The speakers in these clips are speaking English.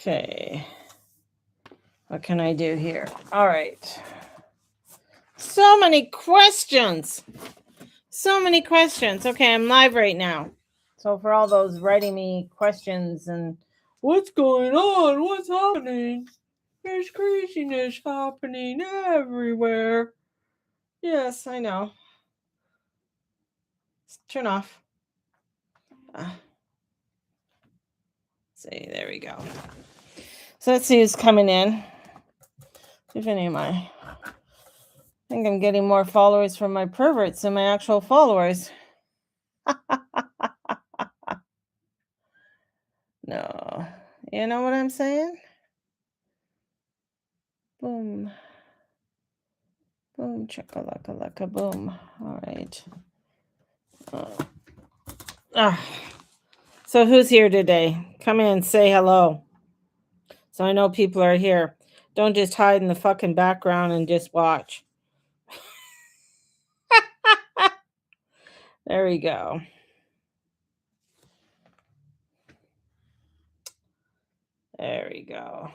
Okay. What can I do here? All right. So many questions. So many questions. Okay, I'm live right now. So for all those writing me questions and what's going on? What's happening? There's craziness happening everywhere. Yes, I know. Turn off. See, there we go. So let's see who's coming in. If any of my, I think I'm getting more followers from my perverts than my actual followers. No, you know what I'm saying? Boom, boom, chakalaka laka boom. All right. So who's here today? Come in, say hello. So I know people are here. Don't just hide in the fucking background and just watch. There we go. There we go.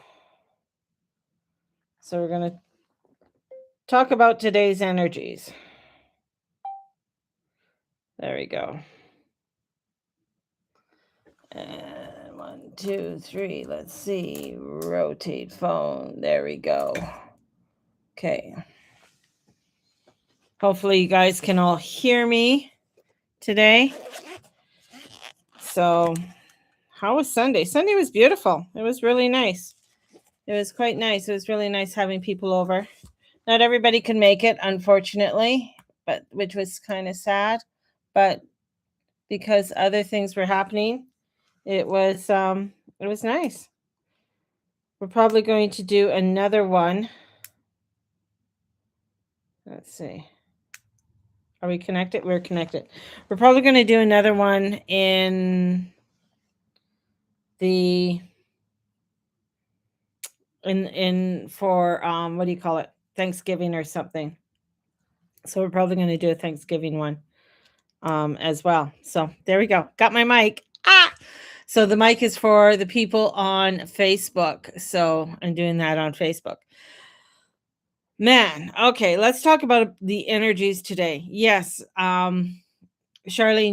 So we're going to talk about today's energies. There we go. And 1, 2, 3. Let's see. Rotate phone. There we go. Okay. Hopefully you guys can all hear me today. So, how was Sunday? Sunday was beautiful. It was really nice. It was quite nice. It was really nice having people over. Not everybody could make it, unfortunately, but which was kind of sad. But because other things were happening, it was nice. We're probably going to do another one. Let's see. Are we connected? We're connected. We're probably going to do another one in for what do you call it? Thanksgiving or something. So we're probably going to do a Thanksgiving one as well. So there we go. Got my mic. So the mic is for the people on Facebook. So I'm doing that on Facebook. Man, okay, let's talk about the energies today. Yes, Charlene,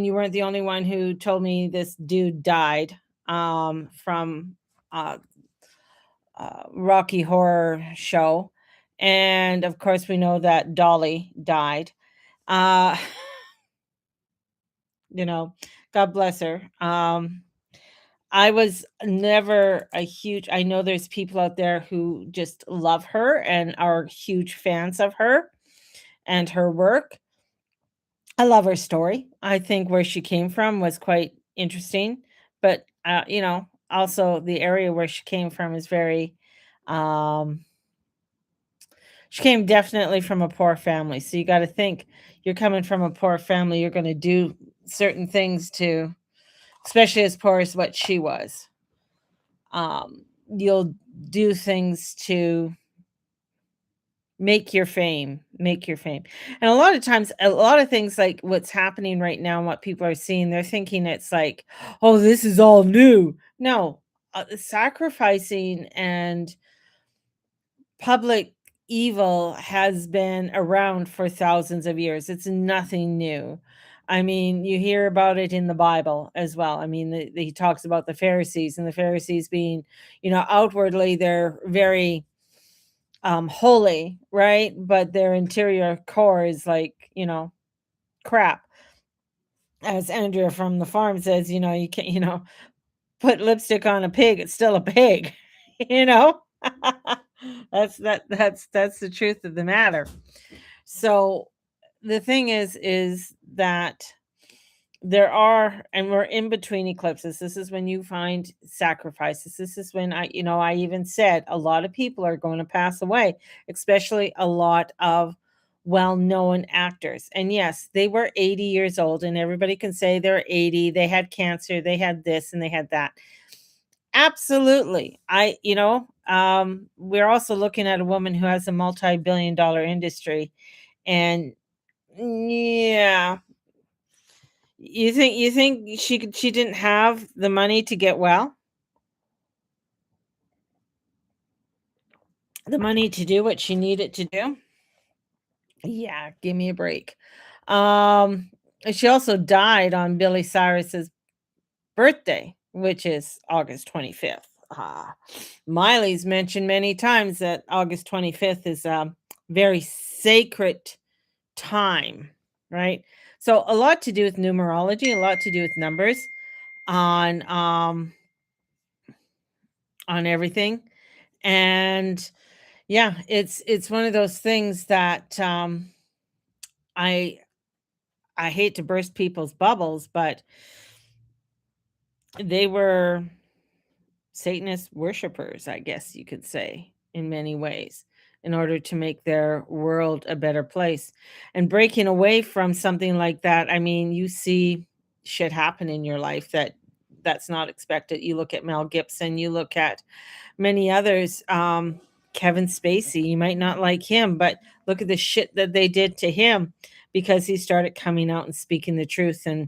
you weren't the only one who told me this dude died from Rocky Horror Show. And of course, we know that Dolly died. God bless her. I was never I know there's people out there who just love her and are huge fans of her and her work. I love her story. I think where she came from was quite interesting, but also the area where she came from is very she came definitely from a poor family. So you got to think you're coming from a poor family, you're going to do certain things to, especially as poor as what she was. You'll do things to make your fame. And a lot of times, a lot of things like what's happening right now and what people are seeing, they're thinking it's like, oh, this is all new. No, sacrificing and public evil has been around for thousands of years. It's nothing new. I mean, you hear about it in the Bible as well. I mean, he talks about the Pharisees, and the Pharisees being, outwardly they're very holy, right? But their interior core is like, crap. As Andrea from the farm says, you can't, put lipstick on a pig, it's still a pig, you know? That's the truth of the matter. So the thing is that there are, and we're in between eclipses. This is when you find sacrifices. This is when I even said a lot of people are going to pass away, especially a lot of well-known actors. And yes, they were 80 years old, and everybody can say they're 80, they had cancer, they had this, and they had that. Absolutely. We're also looking at a woman who has a multi-billion-dollar industry, and yeah, you think she didn't have the money to get well? the money to do what she needed to do. Yeah, give me a break. Um, she also died on Billy Cyrus's birthday, which is August 25th. Miley's mentioned many times that August 25th is a very sacred time, right? So a lot to do with numerology, a lot to do with numbers on on everything. And yeah, it's one of those things that I I hate to burst people's bubbles, but they were Satanist worshipers, I guess you could say, in many ways, in order to make their world a better place. And breaking away from something like that, I mean, you see shit happen in your life that's not expected. You look at Mel Gibson, you look at many others, Kevin Spacey, you might not like him, but look at the shit that they did to him because he started coming out and speaking the truth, and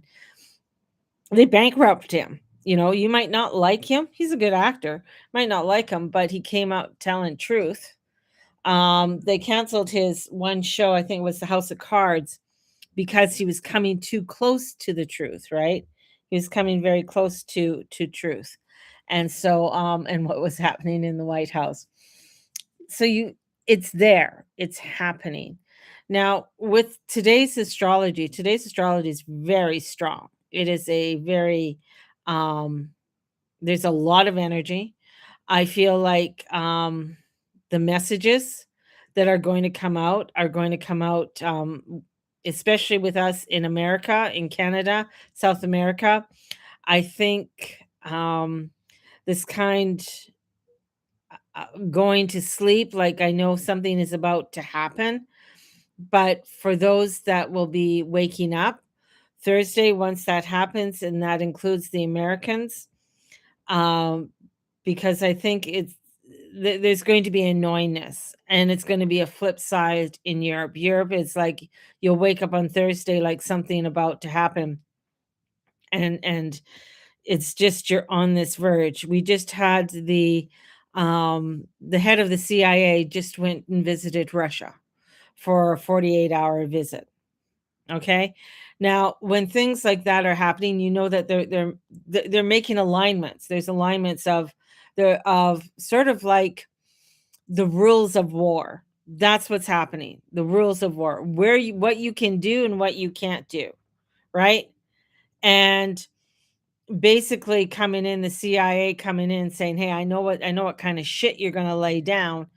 they bankrupt him. You know, you might not like him. He's a good actor. Might not like him, but he came out telling truth. They canceled his one show, I think it was the House of Cards, because he was coming too close to the truth, right? He was coming very close to truth. And so and what was happening in the White House. So you it's there. It's happening. Now, with today's astrology is very strong. It is a very um there's a lot of energy. I feel like the messages that are going to come out are going to come out especially with us in America, in Canada, South America. I think this kind going to sleep like I know something is about to happen, but for those that will be waking up Thursday, once that happens, and that includes the Americans, um, because I think there's going to be annoyingness, and it's going to be a flip side in Europe. Europe is like you'll wake up on Thursday like something about to happen, and it's just you're on this verge. We just had the head of the CIA just went and visited Russia for a 48-hour visit. Okay. Now, when things like that are happening, you know that they're making alignments. There's alignments of sort of like the rules of war. That's what's happening. The rules of war, where you what you can do and what you can't do, right? And basically coming in, the CIA coming in saying, "Hey, I know what kind of shit you're going to lay down,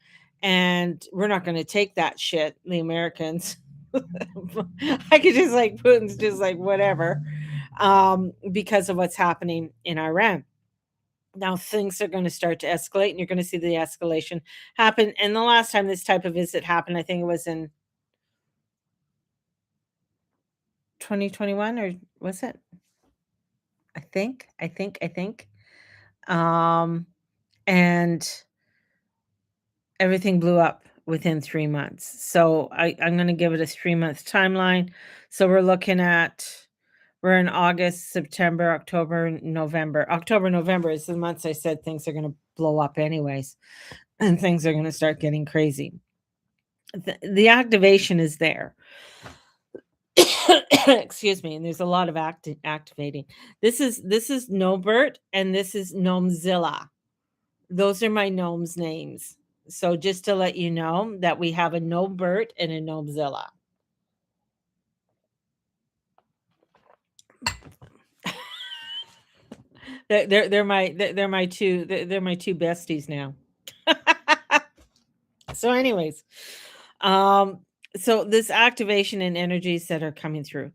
and we're not going to take that shit." The Americans, I could just like Putin's just like whatever, because of what's happening in Iran. Now things are going to start to escalate, and you're going to see the escalation happen. And the last time this type of visit happened, I think it was in 2021, or was it? I think. Um, and everything blew up within 3 months. So I'm going to give it a 3 month timeline. So we're in August, September, October, November. October, November is the months I said things are going to blow up anyways, and things are going to start getting crazy. The activation is there. Excuse me, and there's a lot of activating. This is Nobert and this is Gnomezilla. Those are my gnomes names. So just to let you know that we have a Nobert and a Gnomezilla. They're my two besties now. So anyways, um so this activation and energies that are coming through,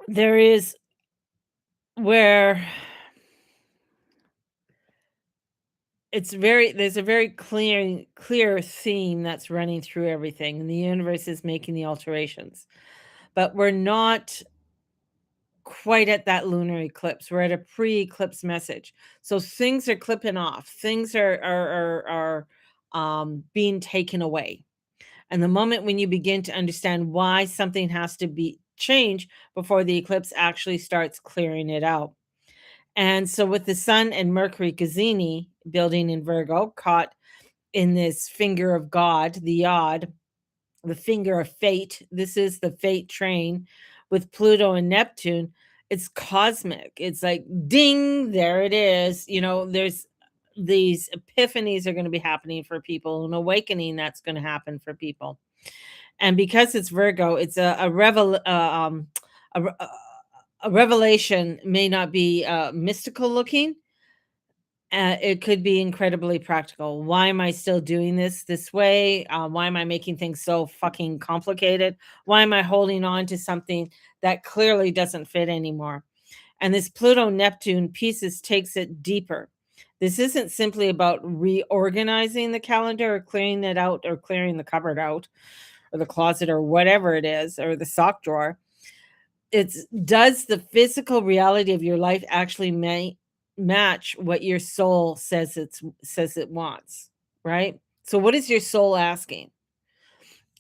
there is where there's a very clear theme that's running through everything, and the universe is making the alterations, but we're not quite at that lunar eclipse. We're at a pre-eclipse message. So things are clipping off. Things are being taken away. And the moment when you begin to understand why something has to be changed before the eclipse actually starts clearing it out. And so with the Sun and Mercury Gazini building in Virgo, caught in this finger of God, the yod, the finger of fate. This is the fate train with Pluto and Neptune. It's cosmic. It's like ding, there it is. There's these epiphanies are going to be happening for people, an awakening that's going to happen for people. And because it's Virgo, it's a, re- a revelation may not be mystical looking. It could be incredibly practical. Why am I still doing this way? Why am I making things so fucking complicated? Why am I holding on to something that clearly doesn't fit anymore? And this Pluto Neptune pieces takes it deeper. This isn't simply about reorganizing the calendar or clearing it out or clearing the cupboard out or the closet or whatever it is or the sock drawer. It's, does the physical reality of your life actually match what your soul says it wants, right? So what is your soul asking?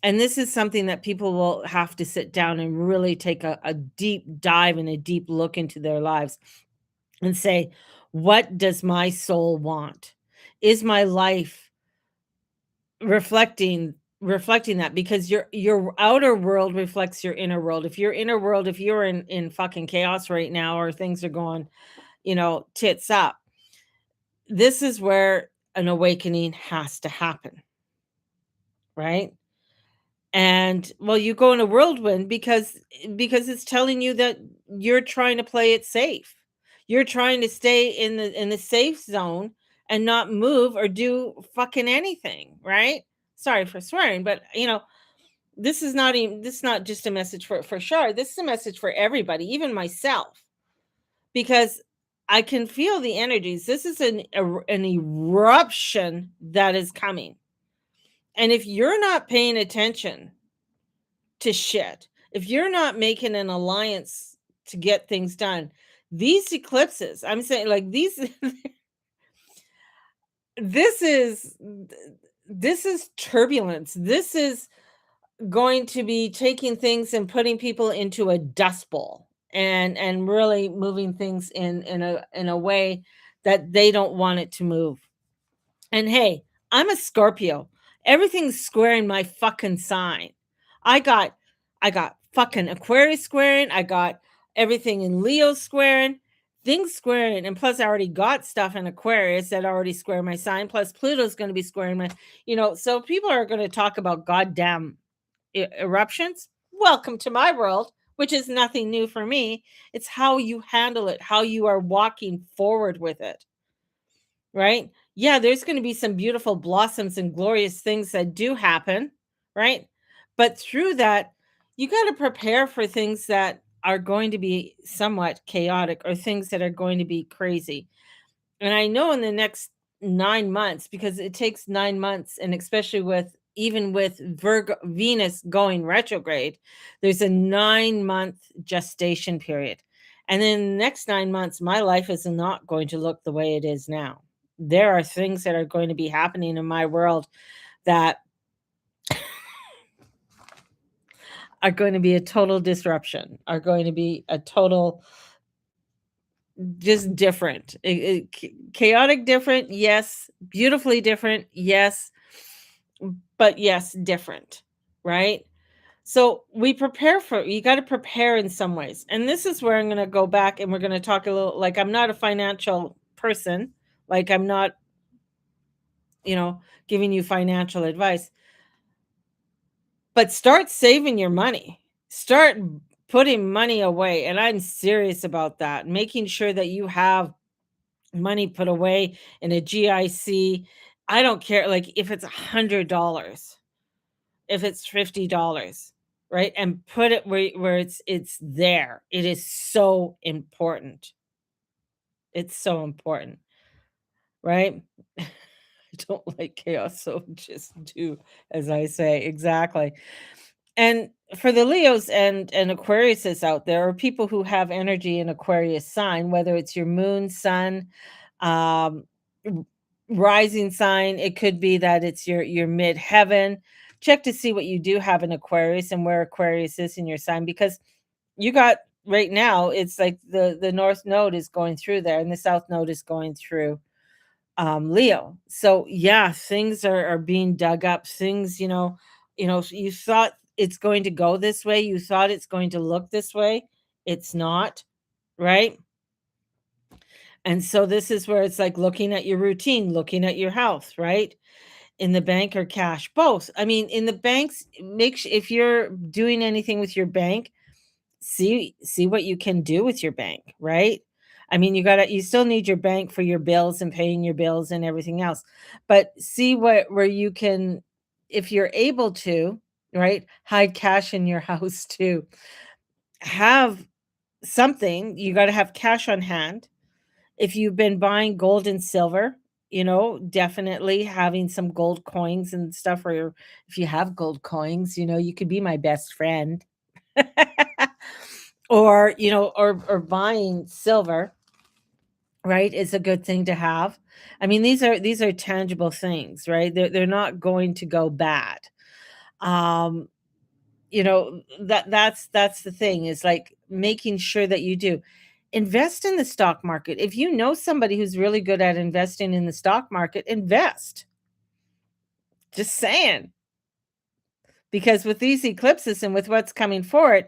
And this is something that people will have to sit down and really take a deep dive and a deep look into their lives and say, what does my soul want? Is my life reflecting that? Because your outer world reflects your inner world. If your inner world, if you're in fucking chaos right now, or things are going, tits up, this is where an awakening has to happen, right? And well, you go in a whirlwind because it's telling you that you're trying to play it safe. You're trying to stay in the safe zone and not move or do fucking anything, right? Sorry for swearing, but this is not just a message for sure. This is a message for everybody, even myself, because I can feel the energies. This is an eruption that is coming. And if you're not paying attention to shit, if you're not making an alliance to get things done, these eclipses, I'm saying, like, these this is this is turbulence. This is going to be taking things and putting people into a dust bowl and really moving things in a way that they don't want it to move. And hey, I'm a Scorpio. Everything's squaring my fucking sign. I got I got fucking Aquarius squaring. I got everything in Leo squaring. Things squaring. And plus I already got stuff in Aquarius that already square my sign. Plus Pluto's going to be squaring so people are going to talk about goddamn eruptions. Welcome to my world, which is nothing new for me. It's how you handle it, how you are walking forward with it. Right? Yeah, there's going to be some beautiful blossoms and glorious things that do happen, right? But through that, you got to prepare for things that are going to be somewhat chaotic or things that are going to be crazy. And I know in the next 9 months, because it takes 9 months, and especially even with Virgo Venus going retrograde, there's a 9-month gestation period. And then the next 9 months, my life is not going to look the way it is now. There are things that are going to be happening in my world that are going to be a total disruption, are going to be a total just different. Chaotic different, yes. Beautifully different, yes. But yes, different, right? So you got to prepare in some ways. And this is where I'm going to go back and we're going to talk a little, like, I'm not a financial person. Like, I'm not, giving you financial advice, but start saving your money. Start putting money away. And I'm serious about that. Making sure that you have money put away in a GIC. I don't care, like, if it's $100, if it's $50, right? And put it where it's there. It is so important. It's so important, right? I don't like chaos, so just do as I say. Exactly. And for the Leos and Aquariuses out there, or people who have energy in Aquarius sign, whether it's your moon, sun, um, r- rising sign, it could be that it's your midheaven. Check to see what you do have in Aquarius and where Aquarius is in your sign, because you got right now, it's like the north node is going through there and the south node is going through Leo. So yeah, things are being dug up. Things, you thought it's going to go this way, you thought it's going to look this way. It's not, right? And so this is where it's like looking at your routine, looking at your health, right? In the bank or cash, both. I mean, in the banks, if you're doing anything with your bank, see what you can do with your bank, right? I mean, you still need your bank for your bills and paying your bills and everything else. But see what where you can, if you're able to, right, hide cash in your house too. Have something, you got to have cash on hand. If you've been buying gold and silver, definitely having some gold coins and stuff, or if you have gold coins, you could be my best friend. Or, or buying silver, right, is a good thing to have. I mean, these are tangible things, right? They're not going to go bad. Um, that's the thing, is like making sure that you do invest in the stock market. If you know somebody who's really good at investing in the stock market, invest. Just saying. Because with these eclipses and with what's coming forward,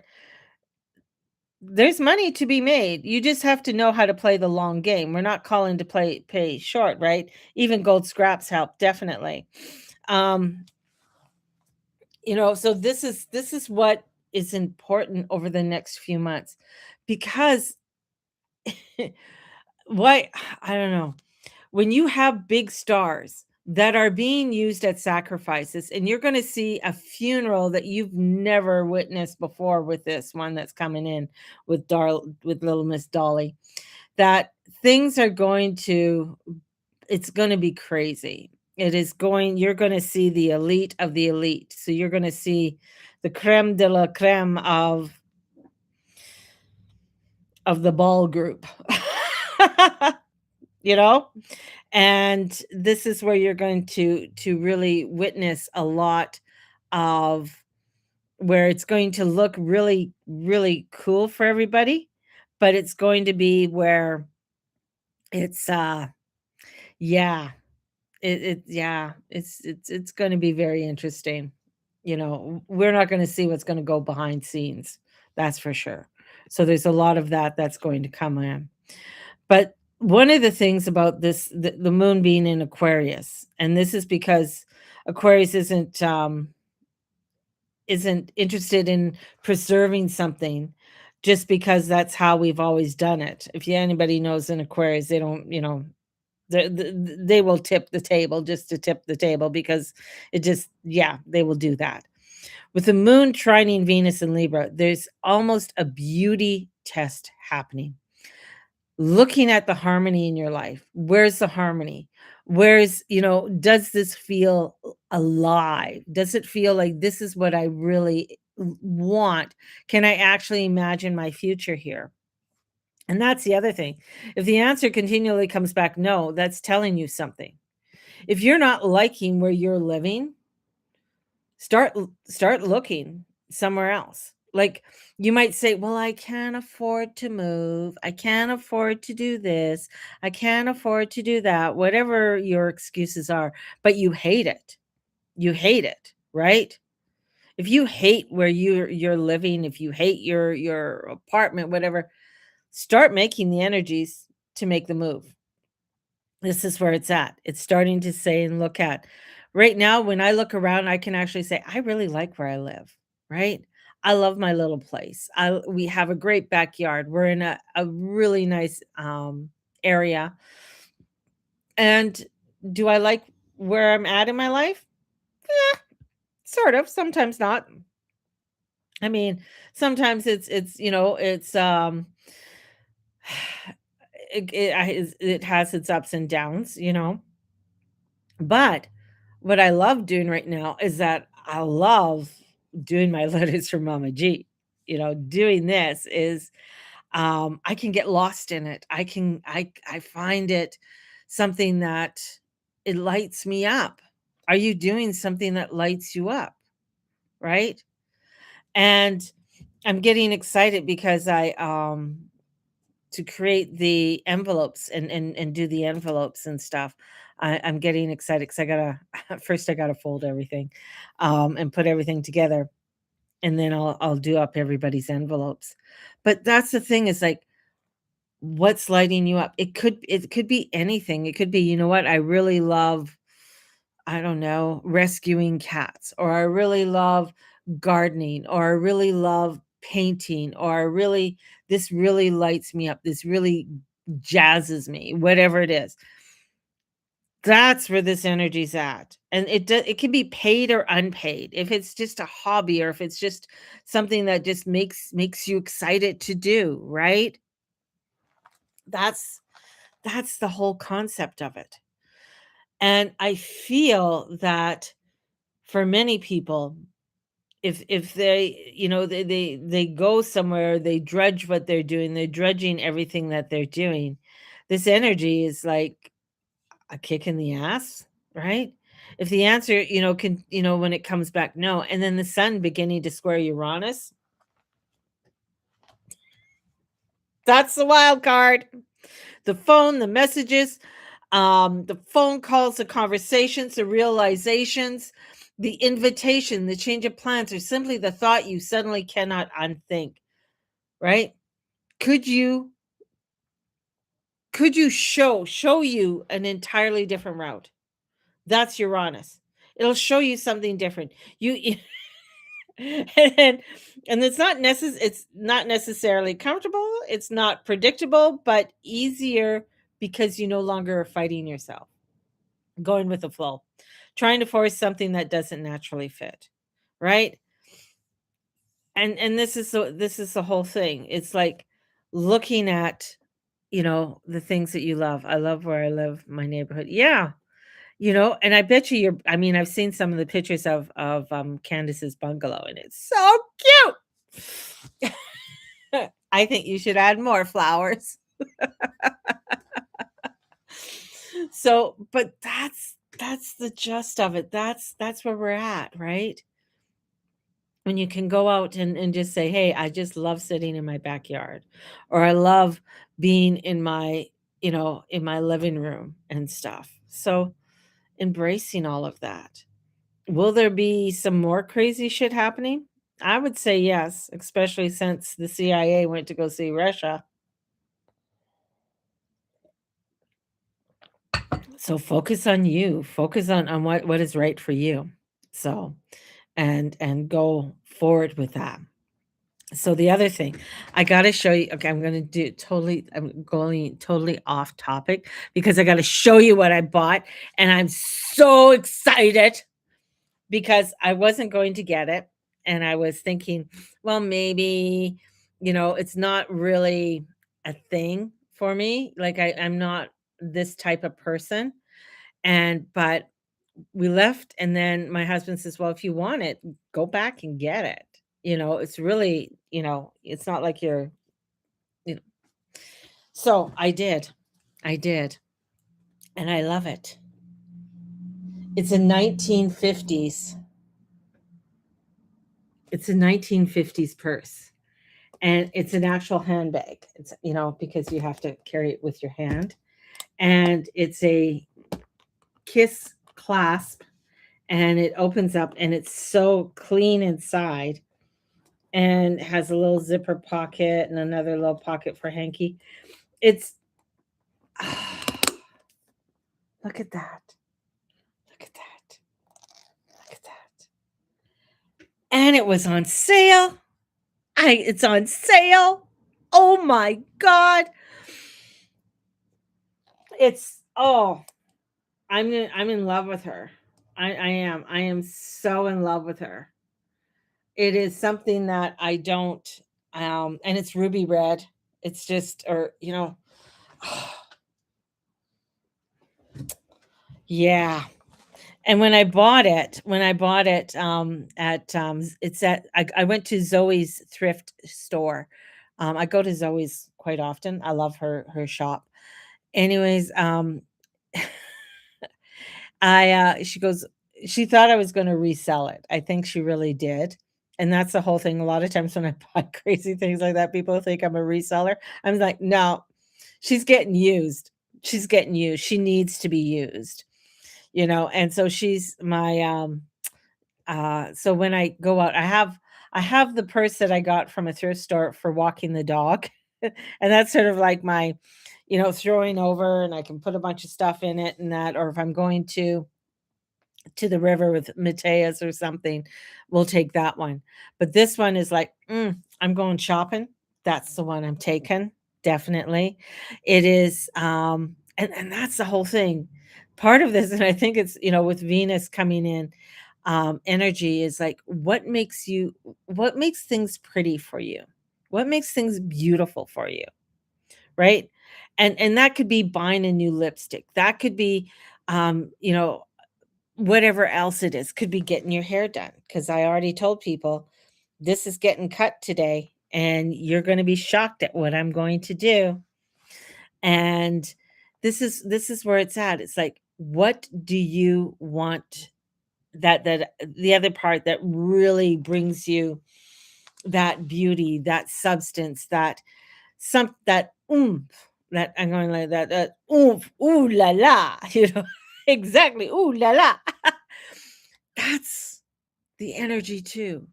there's money to be made. You just have to know how to play the long game. We're not calling to pay short, right? Even gold scraps help, definitely. Um, so this is what is important over the next few months, because why, I don't know. When you have big stars that are being used at sacrifices, and you're going to see a funeral that you've never witnessed before with this one that's coming in with little Miss Dolly, that things are going to, it's going to be crazy. You're going to see the elite of the elite. So you're going to see the creme de la creme of the ball group. you know and this is where you're going to really witness a lot of, where it's going to look really really cool for everybody, but it's going to be where it's yeah, it's going to be very interesting. We're not going to see what's going to go behind scenes, that's for sure. So there's a lot of that's going to come in. But one of the things about this, the moon being in Aquarius, and this is because Aquarius isn't interested in preserving something just because that's how we've always done it. If anybody knows in Aquarius, they don't, they will tip the table just to tip the table, because yeah, they will do that. With the moon trining Venus in Libra, there's almost a beauty test happening. Looking at the harmony in your life. Where's the harmony? Does this feel alive? Does it feel like this is what I really want? Can I actually imagine my future here? And that's the other thing. If the answer continually comes back no, that's telling you something. If you're not liking where you're living, start looking somewhere else. Like, you might say, well, I can't afford to move, I can't afford to do this, I can't afford to do that, whatever your excuses are, but you hate it, right? If you hate where you're living, if you hate your apartment, whatever, start making the energies to make the move. This is where it's at. It's starting to say and look at. Right now, when I look around, I can actually say, I really like where I live, right? I love my little place. We have a great backyard. We're in a really nice area. And do I like where I'm at in my life? Eh, sort of. Sometimes not. I mean, sometimes it's it has its ups and downs. But what I love doing right now is that I love doing my letters from Mama G. Doing this is, I can get lost in it. I find it something that it lights me up. Are you doing something that lights you up? Right? And I'm getting excited because I to create the envelopes and do the envelopes and stuff. I'm getting excited because I gotta first I gotta fold everything, and put everything together, and then I'll do up everybody's envelopes. But that's the thing is like, what's lighting you up? It could be anything. It could be, you know what? I really love, I don't know, rescuing cats, or I really love gardening, or I really love painting, or I really, this really lights me up. This really jazzes me, whatever it is. That's where this energy's at. And it can be paid or unpaid. If it's just a hobby, or if it's just something that just makes you excited to do, right? That's that's the whole concept of it. And I feel that for many people, if they, they go somewhere, they drudge what they're doing, they're drudging everything that they're doing. This energy is like a kick in the ass, right? If the answer, when it comes back, no, and then the sun beginning to square Uranus, that's the wild card. The phone, the messages, the phone calls, the conversations, the realizations, the invitation, the change of plans, or simply the thought you suddenly cannot unthink, right? Could you could you show you an entirely different route? That's Uranus. It'll show you something different. You and it's not necessarily comfortable, it's not predictable, but easier because you no longer are fighting yourself, going with the flow, trying to force something that doesn't naturally fit, right? And this is the whole thing. It's like looking at, the things that you love. I love where I live, my neighborhood. Yeah. And I bet you, I mean, I've seen some of the pictures of Candace's bungalow, and it's so cute. I think you should add more flowers. So, but that's the gist of it. That's where we're at, right? When you can go out and just say, "Hey, I just love sitting in my backyard," or "I love being in my living room and stuff." So, embracing all of that. Will there be some more crazy shit happening? I would say yes, especially since the CIA went to go see Russia. So focus on you. Focus on what is right for you. So, and go forward with that. So the other thing, I gotta show you. Okay, I'm going totally off topic because I gotta show you what I bought, and I'm so excited because I wasn't going to get it, and I was thinking, well, maybe, it's not really a thing for me. Like I'm not this type of person. But we left, and then my husband says, "Well, if you want it, go back and get it." It's really, it's not like you're, you know. So I did. I did. And I love it. It's a 1950s. It's a 1950s purse. And it's an actual handbag. It's, because you have to carry it with your hand. And it's a kiss clasp, and it opens up, and it's so clean inside, and has a little zipper pocket and another little pocket for hanky. It's look at that. Look at that. Look at that. And it was on sale. It's on sale. Oh my god. I'm in love with her. I am. I am so in love with her. It is something that I don't, and it's ruby red. It's just, or, yeah. And when I bought it, I went to Zoe's thrift store. I go to Zoe's quite often. I love her shop. Anyways, she goes, she thought I was gonna resell it. I think she really did. And that's the whole thing. A lot of times when I buy crazy things like that, people think I'm a reseller. I'm like, "No, she's getting used. She's getting used. She needs to be used." And so she's my, so when I go out, I have the purse that I got from a thrift store for walking the dog, and that's sort of like my, throwing over, and I can put a bunch of stuff in it and that, or if I'm going to the river with Mateus or something, we'll take that one. But this one is like, I'm going shopping. That's the one I'm taking. Definitely. It is, and that's the whole thing. Part of this, and I think it's, with Venus coming in, energy is like what makes things pretty for you? What makes things beautiful for you? Right? And that could be buying a new lipstick. That could be whatever else it is, could be getting your hair done. Because I already told people, "This is getting cut today, and you're gonna be shocked at what I'm going to do." And this is where it's at. It's like, what do you want, that the other part that really brings you that beauty, that substance, that oomph, that I'm going like that oomph, ooh la la, exactly, ooh la la. That's the energy too,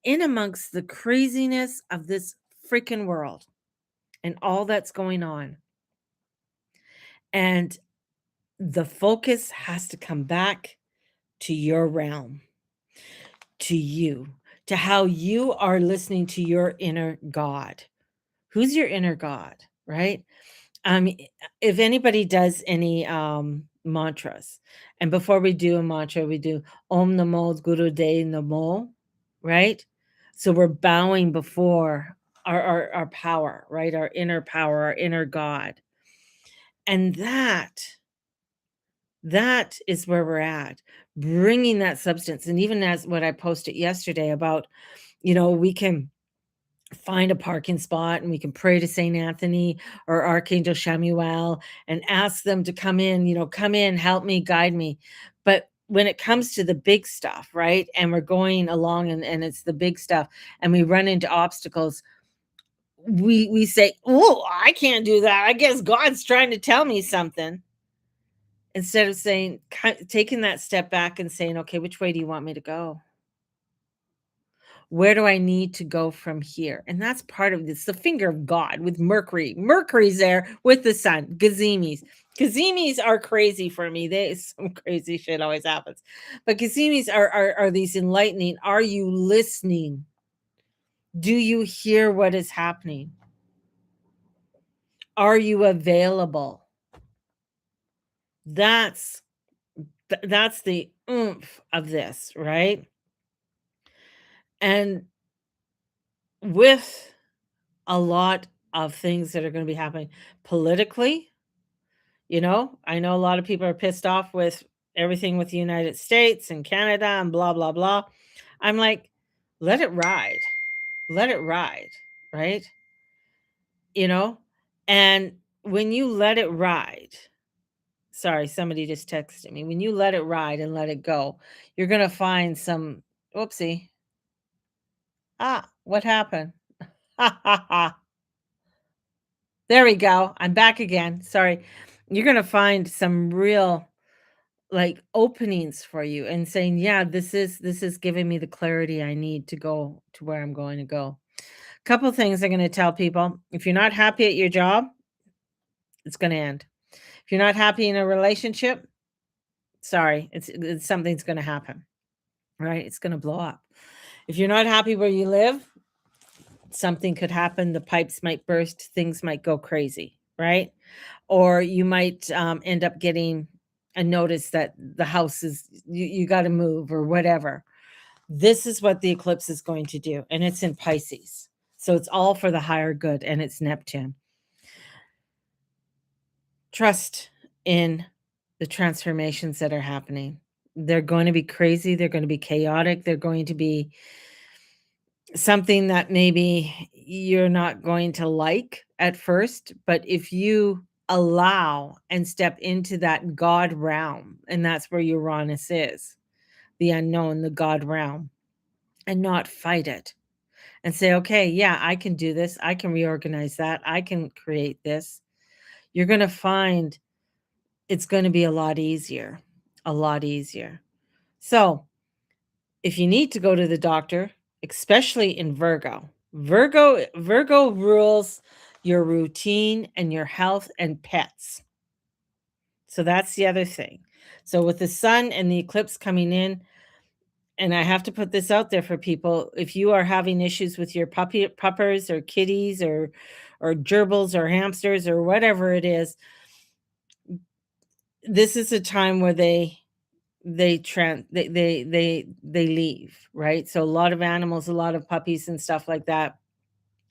in amongst the craziness of this freaking world and all that's going on. And the focus has to come back to your realm, to you, to how you are listening to your inner God. Who's your inner God, right? If anybody does any mantras, and before we do a mantra, we do Om Namo Guru De Namo, right? So we're bowing before our power, right? Our inner power, our inner God. And that is where we're at, bringing that substance. And even as what I posted yesterday about, we can find a parking spot and we can pray to Saint Anthony or Archangel Shamuel and ask them to come in, come in, help me, guide me. But when it comes to the big stuff, right? And we're going along and it's the big stuff and we run into obstacles, we say, "Oh, I can't do that. I guess God's trying to tell me something." Instead of saying, taking that step back and saying, "Okay, which way do you want me to go? Where do I need to go from here?" And that's part of this, the finger of God with Mercury. Mercury's there with the sun, gazemis. Gazemis are crazy for me. They some crazy shit always happens. But gazemis are these enlightening. Are you listening? Do you hear what is happening? Are you available? That's that's the oomph of this, right? And with a lot of things that are going to be happening politically, I know a lot of people are pissed off with everything with the United States and Canada and blah, blah, blah. I'm like, let it ride. Let it ride. Right. You know, and when you let it ride, sorry, somebody just texted me. When you let it ride and let it go, you're going to find some, whoopsie. What happened? Ha ha ha. There we go. I'm back again. Sorry. You're going to find some real like openings for you and saying, "Yeah, this is giving me the clarity I need to go to where I'm going to go." Couple things I'm going to tell people. If you're not happy at your job, it's going to end. If you're not happy in a relationship, sorry, it's something's going to happen, right? It's going to blow up. If you're not happy where you live, something could happen, the pipes might burst, things might go crazy, right? Or you might end up getting a notice that the house is you got to move or whatever. This is what the eclipse is going to do, and it's in Pisces, so it's all for the higher good, and it's Neptune. Trust in the transformations that are happening. They're going to be crazy, they're going to be chaotic, they're going to be something that maybe you're not going to like at first, but if you allow and step into that God realm, and that's where Uranus is, the unknown, the God realm, and not fight it and say, okay, yeah, I can do this. I can reorganize that. I can create this. You're going to find it's going to be a lot easier, a lot easier. So, if you need to go to the doctor, especially in Virgo rules your routine and your health and pets. So that's the other thing. So with the sun and the eclipse coming in, and I have to put this out there for people, if you are having issues with your puppers or kitties or gerbils or hamsters or whatever it is, this is a time where they leave, right? So a lot of animals, a lot of puppies and stuff like that,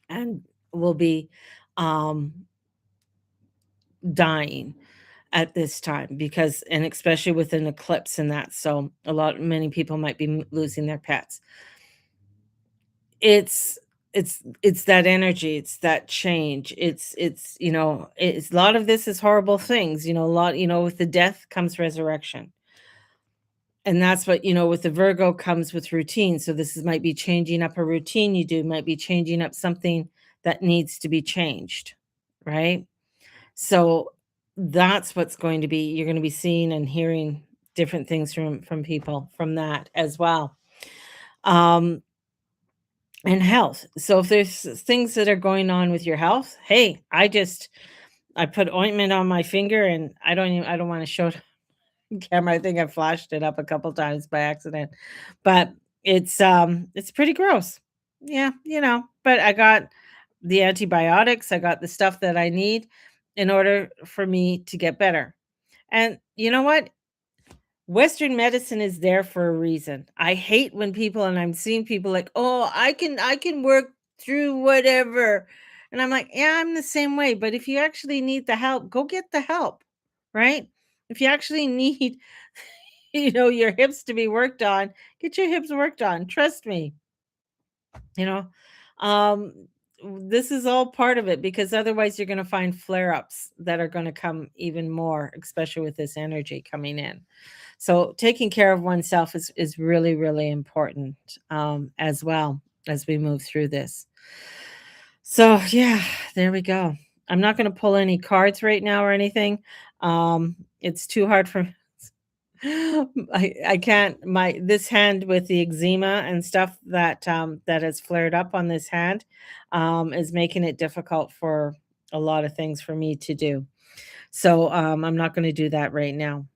and will be um dying at this time because and especially with an eclipse and that. So many people might be losing their pets. It's it's that energy, it's that change. It's a lot of this is horrible things, a lot, with the death comes resurrection. And that's what, with the Virgo comes with routine. So might be changing up a routine you do, might be changing up something that needs to be changed, right? So that's what's going to be you're going to be seeing and hearing different things from people from that as well. Um and health. So if there's things that are going on with your health, hey, I put ointment on my finger and I don't want to show camera. I think I flashed it up a couple times by accident. But it's pretty gross. Yeah, but I got the antibiotics, I got the stuff that I need in order for me to get better. And you know what? Western medicine is there for a reason. I hate when people and I'm seeing people like, "Oh, I can work through whatever." And I'm like, "Yeah, I'm the same way, but if you actually need the help, go get the help." Right? If you actually need your hips to be worked on, get your hips worked on. Trust me, you know. Um this is all part of it because otherwise you're going to find flare-ups that are going to come even more, especially with this energy coming in. So taking care of oneself is really, really important as well as we move through this. So yeah, there we go. I'm not going to pull any cards right now or anything. It's too hard for I can't my this hand with the eczema and stuff that has flared up on this hand is making it difficult for a lot of things for me to do. So I'm not going to do that right now.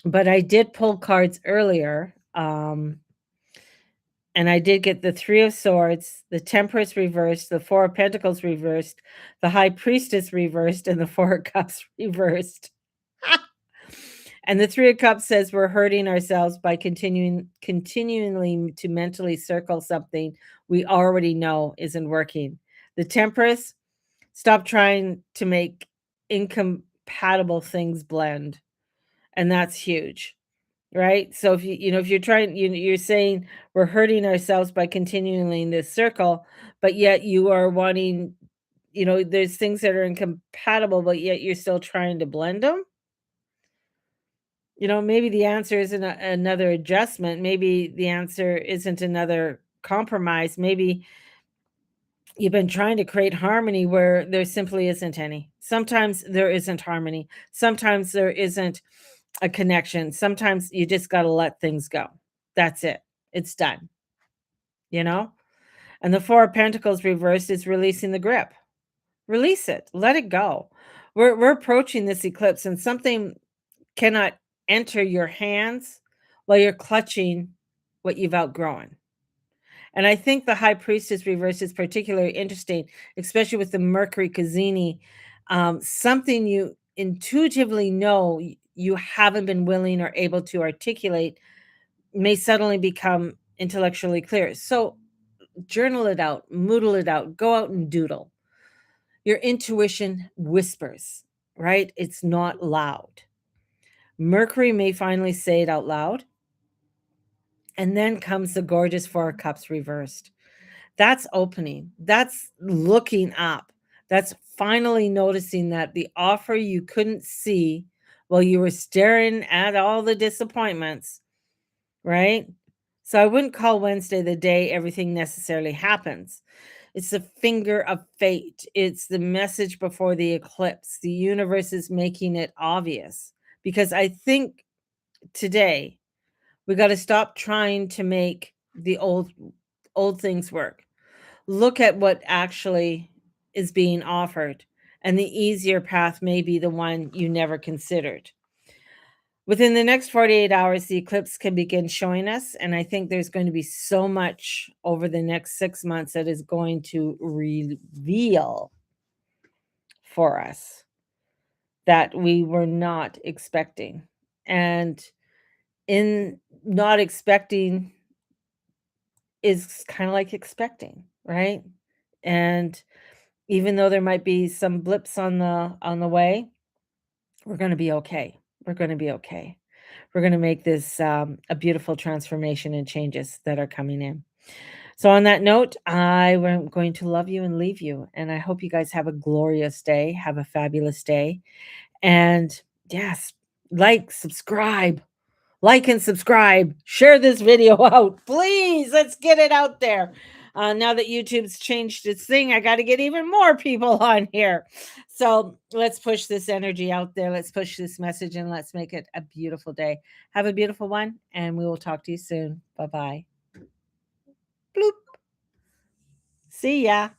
But I did pull cards earlier, and I did get the 3 of Swords, the Temperance reversed, the 4 of Pentacles reversed, the High Priestess reversed, and the 4 of Cups reversed. And the 3 of Cups says we're hurting ourselves by continually to mentally circle something we already know isn't working. The Temperance, stop trying to make incompatible things blend, and that's huge. Right? So if you're trying, you're saying we're hurting ourselves by continuing in this circle, but yet you are wanting, there's things that are incompatible, but yet you're still trying to blend them. Maybe the answer isn't another adjustment. Maybe the answer isn't another compromise. Maybe you've been trying to create harmony where there simply isn't any. Sometimes there isn't harmony. Sometimes there isn't a connection. Sometimes you just got to let things go. That's it. It's done, you know? And the 4 of Pentacles reversed is releasing the grip. Release it. Let it go. We're approaching this eclipse and something cannot enter your hands while you're clutching what you've outgrown. And I think the High Priestess reverse is particularly interesting, especially with the Mercury Kazini. Something you intuitively know you haven't been willing or able to articulate may suddenly become intellectually clear. So journal it out, moodle it out, go out and doodle. Your intuition whispers, right? It's not loud. Mercury may finally say it out loud. And then comes the gorgeous 4 of Cups reversed. That's opening. That's looking up. That's finally noticing that the offer you couldn't see while you were staring at all the disappointments, right? So I wouldn't call Wednesday the day everything necessarily happens. It's the finger of fate. It's the message before the eclipse. The universe is making it obvious because I think today we got to stop trying to make the old things work. Look at what actually is being offered, and the easier path may be the one you never considered. Within the next 48 hours, the eclipse can begin showing us, and I think there's going to be so much over the next 6 months that is going to reveal for us that we were not expecting. And in not expecting is kind of like expecting, right? And even though there might be some blips on the way, we're going to be okay. We're going to be okay. We're going to make this a beautiful transformation and changes that are coming in. So, on that note, I am going to love you and leave you. And I hope you guys have a glorious day. Have a fabulous day. And yes, subscribe, like and subscribe. Share this video out. Please, let's get it out there. Now that YouTube's changed its thing, I got to get even more people on here. So let's push this energy out there. Let's push this message and let's make it a beautiful day. Have a beautiful one, and we will talk to you soon. Bye bye. Bloop. See ya.